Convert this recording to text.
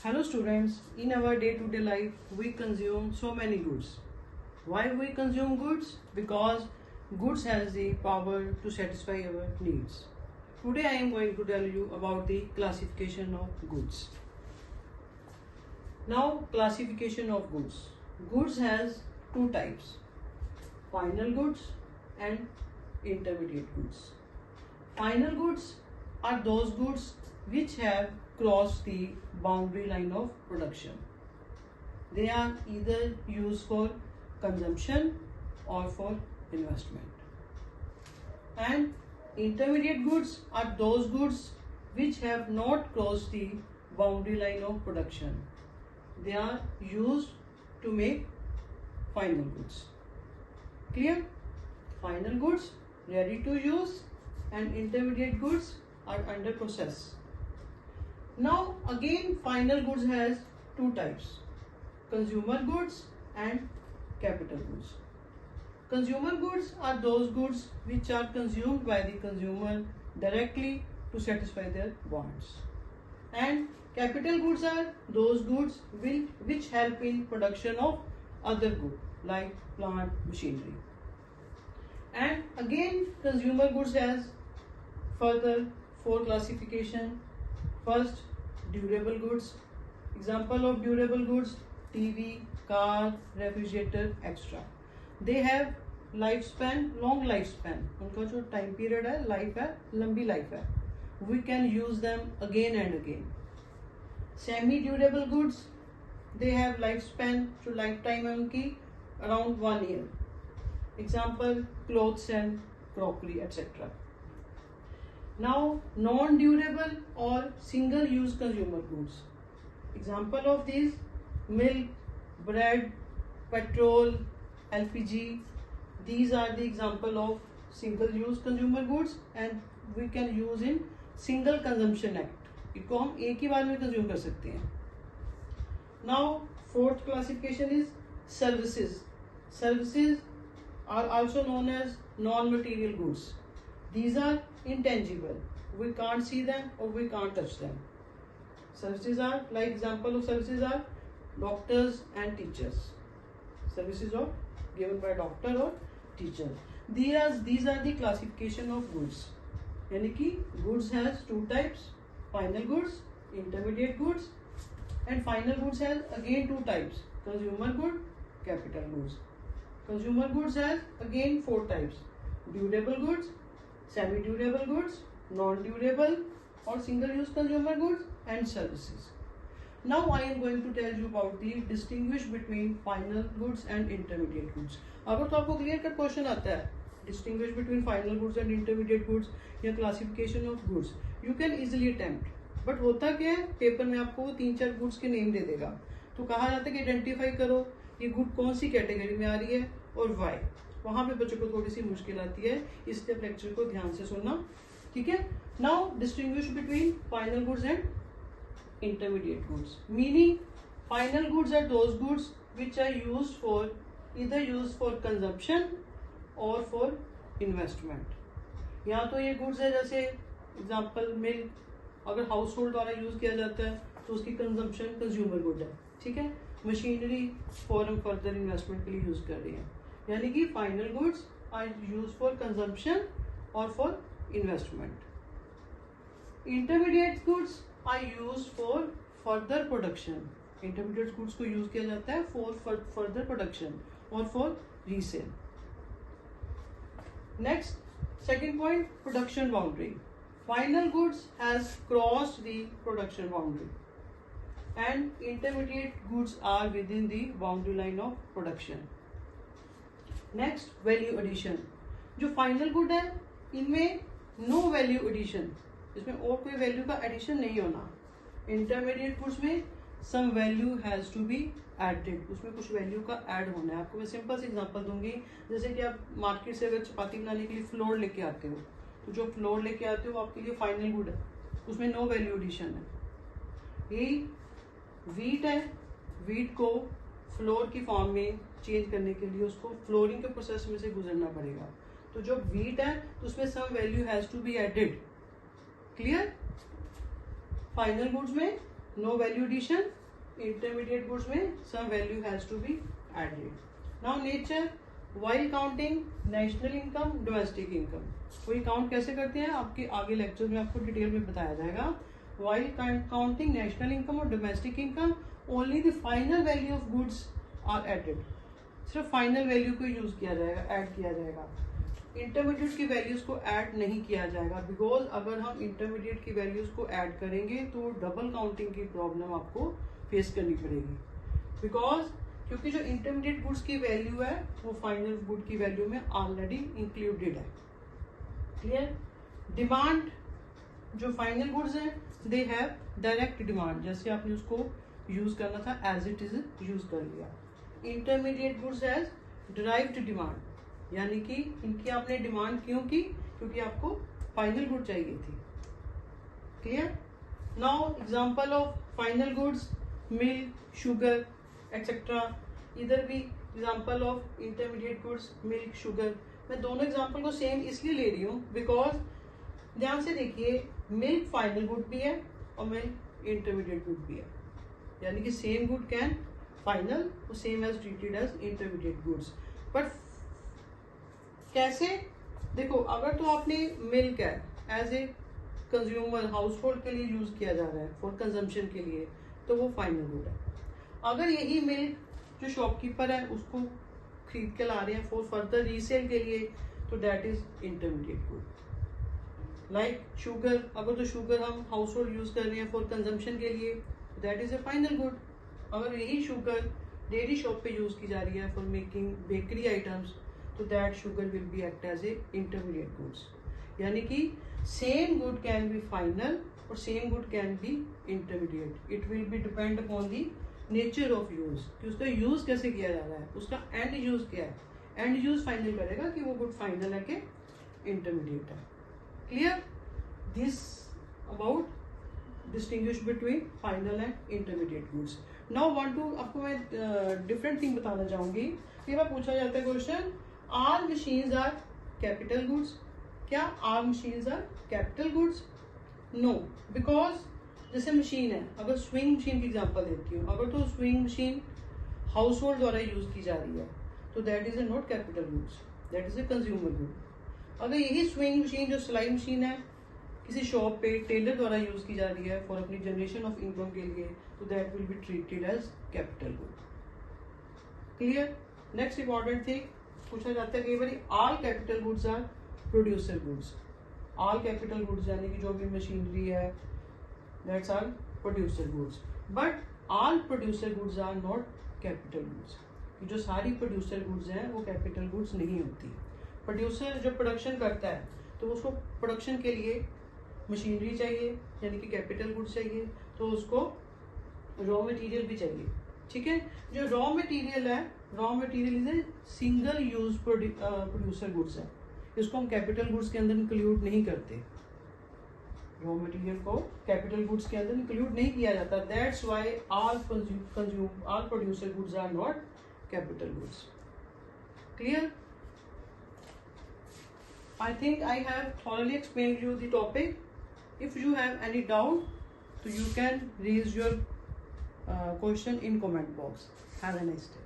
Hello students, in our day-to-day life we consume so many goods. Why we consume goods? Because goods has the power to satisfy our needs. Today I am going to tell you about the classification of goods. Now classification of goods. Goods has two types, final goods and intermediate goods. Final goods are those goods which have crossed the boundary line of production. They are either used for consumption or for investment. And intermediate goods are those goods which have not crossed the boundary line of production. They are used to make final goods. Clear? Final goods ready to use and intermediate goods are under process. Now again final goods has two types, consumer goods and capital goods. Consumer goods are those goods which are consumed by the consumer directly to satisfy their wants. And capital goods are those goods which help in production of other goods like plant machinery. And again consumer goods has further four classification. First, durable goods. Example of durable goods, TV, car, refrigerator, etc. They have lifespan, long lifespan. उनका जो time period है, life है, लंबी life है. We can use them again and again. Semi-durable goods, they have lifespan, जो lifetime है उनकी around 1 year. Example, clothes and crockery, etc. Now, non-durable or single-use consumer goods. Example of these: milk, bread, petrol, LPG. These are the example of single-use consumer goods and we can use in Single Consumption Act. इनको हम एक ही बार में consume कर सकते हैं. Now, fourth classification is services. Services are also known as non-material goods. These are intangible. We can't see them or we can't touch them. Services are, like example of services are doctors and teachers. Services are given by doctor or teacher. These are the classification of goods. यानी कि goods has two types, final goods, intermediate goods, and final goods has again two types, consumer good, capital goods. Consumer goods has again four types, durable goods, semi-durable goods, non-durable or single-use consumer goods and services. Now I am going to tell you about the distinguish between final goods and intermediate goods. अगर तो आपको clear cut question आता है distinguish between final goods and intermediate goods या classification of goods, you can easily attempt. But होता क्या है, paper में आपको 3-4 goods के नेम दे देगा, तो कहा जाता है कि आइडेंटिफाई करो ये गुड कौन सी कैटेगरी में आ रही है और वाई. वहां पे बच्चों को थोड़ी सी मुश्किल आती है, इसलिए लेक्चर को ध्यान से सुनना. ठीक है. Now distinguish between final goods and intermediate goods. Meaning final goods are those goods which are used for consumption और फॉर इन्वेस्टमेंट. यहाँ तो ये गुड्स है, जैसे एग्जाम्पल मिल्क, अगर हाउस होल्ड द्वारा यूज किया जाता है तो उसकी कंजम्पशन कंज्यूमर गुड है. ठीक है. मशीनरी फॉर हम फर्दर इन्वेस्टमेंट के लिए यूज कर रहे हैं, यानी कि final goods are use for consumption और for investment. Intermediate goods are use for further production. Intermediate goods को यूज किया जाता है फॉर फर्दर प्रोडक्शन और for resale. Next, second point, production boundary. Final goods has crossed the production boundary and intermediate goods are within the boundary line of production. Next, value addition. जो final good है इनमें no value addition, इसमें और कोई value का addition नहीं होना. Intermediate goods में some value has to be added, उसमें कुछ value का add होना है. आपको मैं simple सी example दूंगी. जैसे कि आप मार्केट से अगर चपाती बनाने के लिए फ्लोर लेके आते हो, तो जो फ्लोर लेके आते हो आपके लिए फाइनल गुड है, उसमें नो वैल्यू एडिशन है. यही वीट है, वीट को फ्लोर की फॉर्म में चेंज करने के लिए उसको फ्लोरिंग के प्रोसेस में से गुजरना पड़ेगा. तो जो वीट है तो उसमें some value has to be added. Clear. Final goods में no value addition, intermediate goods में some value has to be added. Now nature, while counting national income, domestic income. वही काउंट कैसे करते हैं आपके आगे लेक्चर में आपको डिटेल में बताया जाएगा. वाइल काउंटिंग नेशनल इनकम और domestic income, only the final value of goods are added. सिर्फ फाइनल वैल्यू को यूज किया जाएगा, ऐड किया जाएगा. इंटरमीडिएट की वैल्यूज को ऐड नहीं किया जाएगा, बिकॉज अगर हम इंटरमीडिएट की वैल्यूज को ऐड करेंगे तो डबल काउंटिंग की प्रॉब्लम आपको फेस करनी पड़ेगी. बिकॉज क्योंकि जो इंटरमीडिएट गुड्स की वैल्यू है वो फाइनल गुड की वैल्यू में ऑलरेडी इंक्लूडेड है. क्लियर. डिमांड, जो फाइनल गुड्स है दे हैव डायरेक्ट डिमांड, जैसे आपने उसको यूज करना था एज इट इज यूज कर लिया. Intermediate goods has derived demand, यानी कि इनकी आपने डिमांड क्यों की, क्योंकि आपको फाइनल गुड चाहिए थी. Clear. Now example of final goods, milk, sugar etcetera. इधर भी example of intermediate goods, milk, sugar. मैं दोनों एग्जांपल को सेम इसलिए ले रही हूँ बिकॉज ध्यान से देखिए, मिल्क फाइनल गुड भी है और मिल्क इंटरमीडिएट गुड भी है, यानी कि सेम गुड कैन फाइनल और same as treated as intermediate goods. But कैसे, देखो अगर तो आपने मिल्क है as a consumer household के लिए यूज किया जा रहा है फॉर कंजम्पशन के लिए, तो वो फाइनल गुड है. अगर यही मिल्क जो शॉपकीपर है उसको खरीद के ला रहे हैं फॉर फर्दर रीसेल के लिए, तो that is intermediate good. Like sugar, अगर तो शुगर हम हाउस होल्ड यूज कर रहे हैं फॉर कंजम्पशन के लिए, that is a final good. अगर यही शुगर डेयरी शॉप पे यूज की जा रही है फॉर मेकिंग बेकरी आइटम्स, तो that sugar will be act as a intermediate goods. यानी कि same good can be final और same good can be intermediate. It will be depend upon the nature of use, कि उसका use कैसे किया जा रहा है, उसका एंड यूज क्या है. एंड यूज फाइनल करेगा कि वो गुड फाइनल है कि इंटरमीडिएट है. Clear. This about distinguish between final and intermediate goods. Now want to, आपको मैं डिफरेंट थिंग बताना चाहूंगी. ये बार पूछा जाता है question, are machines are capital goods. क्या are machines are capital goods? No, because जैसे मशीन है, अगर स्विंग मशीन की एग्जांपल देती हूँ, अगर तो स्विंग मशीन हाउस होल्ड द्वारा यूज की जा रही है तो that is A not capital goods, that is a consumer good. अगर यही स्विंग मशीन जो सिलाई मशीन है किसी शॉप पे टेलर द्वारा यूज की जा रही है फॉर अपनी जनरेशन ऑफ इनकम के लिए, तो that will be treated as capital good. Clear. Next important thing पूछा जाता है कई बार, all capital goods are producer goods. All capital goods यानी कि जो भी मशीनरी है that's are producer goods. But all producer goods are not capital goods. जो सारी प्रोड्यूसर गुड्स हैं वो कैपिटल गुड्स नहीं होती. प्रोड्यूसर जो प्रोडक्शन करता है तो उसको प्रोडक्शन के लिए मशीनरी चाहिए यानी कि कैपिटल गुड्स चाहिए, तो उसको रॉ मटेरियल भी चाहिए. ठीक है. जो रॉ मटेरियल है, raw material is a single use producer goods है, इसको हम कैपिटल गुड्स के अंदर इंक्लूड नहीं करते. रॉ मटेरियल को कैपिटल गुड्स के अंदर इंक्लूड नहीं किया जाता. That's why all producer goods are not capital goods. Clear. I think I have thoroughly explained you the topic. If you have any doubt, so you can raise your question in comment box. Have a nice day.